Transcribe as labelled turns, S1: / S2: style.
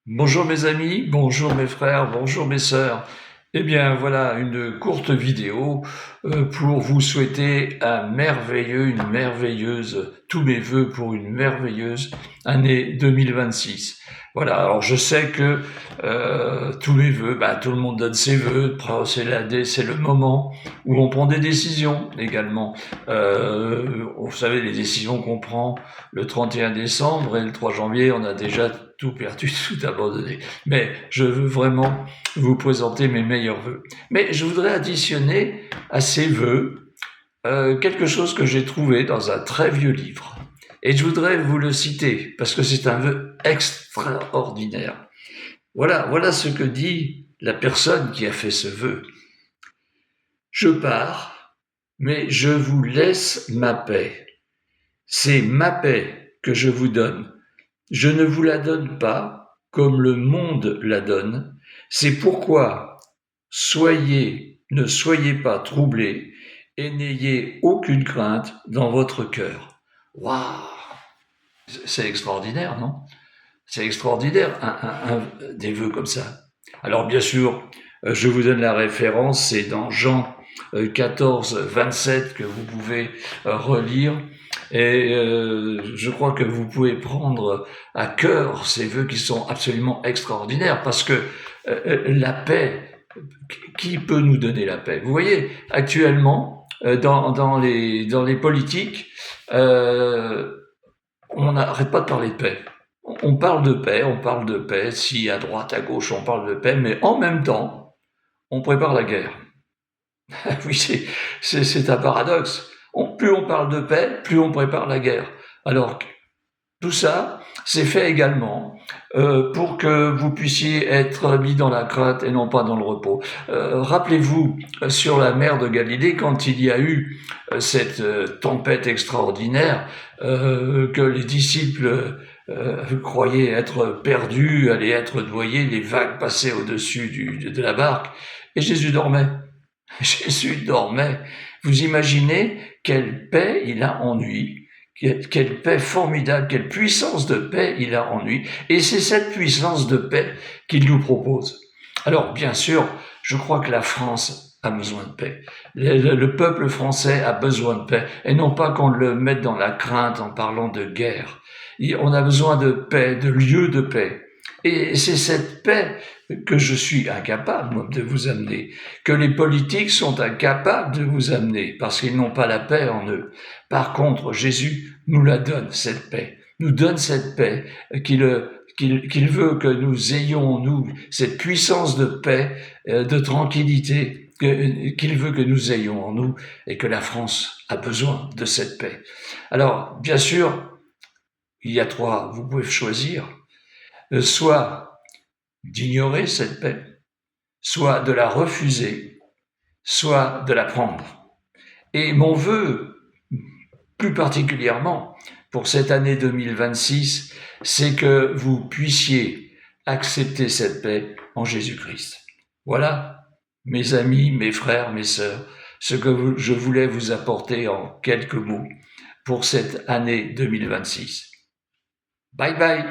S1: Bonjour mes amis, bonjour mes frères, bonjour mes sœurs. Eh bien voilà une courte vidéo pour vous souhaiter une merveilleuse, tous mes vœux pour une merveilleuse année 2026. Voilà, alors je sais que tous mes vœux, tout le monde donne ses vœux, c'est le moment où on prend des décisions également. Vous savez, les décisions qu'on prend le 31 décembre et le 3 janvier, on a déjà tout perdu, tout abandonné. Mais je veux vraiment vous présenter mes meilleurs vœux. Mais je voudrais additionner à ces vœux quelque chose que j'ai trouvé dans un très vieux livre. Et je voudrais vous le citer parce que c'est un vœu extraordinaire. Voilà ce que dit la personne qui a fait ce vœu. Je pars, mais je vous laisse ma paix. C'est ma paix que je vous donne. Je ne vous la donne pas comme le monde la donne. C'est pourquoi ne soyez pas troublés et n'ayez aucune crainte dans votre cœur. Waouh! C'est extraordinaire, non? C'est extraordinaire, des vœux comme ça. Alors bien sûr, je vous donne la référence, c'est dans Jean 14, 27 que vous pouvez relire. Et je crois que vous pouvez prendre à cœur ces vœux qui sont absolument extraordinaires parce que la paix, qui peut nous donner la paix? Vous voyez, actuellement, dans les politiques, euh, on n'arrête pas de parler de paix. On parle de paix, si à droite, à gauche, on parle de paix, mais en même temps, on prépare la guerre. Oui, c'est un paradoxe. Plus on parle de paix, plus on prépare la guerre. Alors, tout ça, c'est fait également pour que vous puissiez être mis dans la crainte et non pas dans le repos. Rappelez-vous, sur la mer de Galilée, quand il y a eu cette tempête extraordinaire, que les disciples croyaient être perdus, allaient être noyés, les vagues passaient au-dessus de la barque, et Jésus dormait. Jésus dormait. Vous imaginez quelle paix il a en lui, quelle paix formidable, quelle puissance de paix il a en lui. Et c'est cette puissance de paix qu'il nous propose. Alors, bien sûr, je crois que la France a besoin de paix. Le peuple français a besoin de paix. Et non pas qu'on le mette dans la crainte en parlant de guerre. On a besoin de paix, de lieu de paix. Et c'est cette paix que je suis incapable de vous amener, que les politiques sont incapables de vous amener, parce qu'ils n'ont pas la paix en eux. Par contre, Jésus nous la donne, cette paix, nous donne cette paix qu'il veut que nous ayons, nous, cette puissance de paix, de tranquillité, qu'il veut que nous ayons en nous, et que la France a besoin de cette paix. Alors, bien sûr, il y a trois, vous pouvez choisir, soit d'ignorer cette paix, soit de la refuser, soit de la prendre. Et mon vœu, plus particulièrement pour cette année 2026, c'est que vous puissiez accepter cette paix en Jésus-Christ. Voilà, mes amis, mes frères, mes sœurs, ce que je voulais vous apporter en quelques mots pour cette année 2026. Bye bye!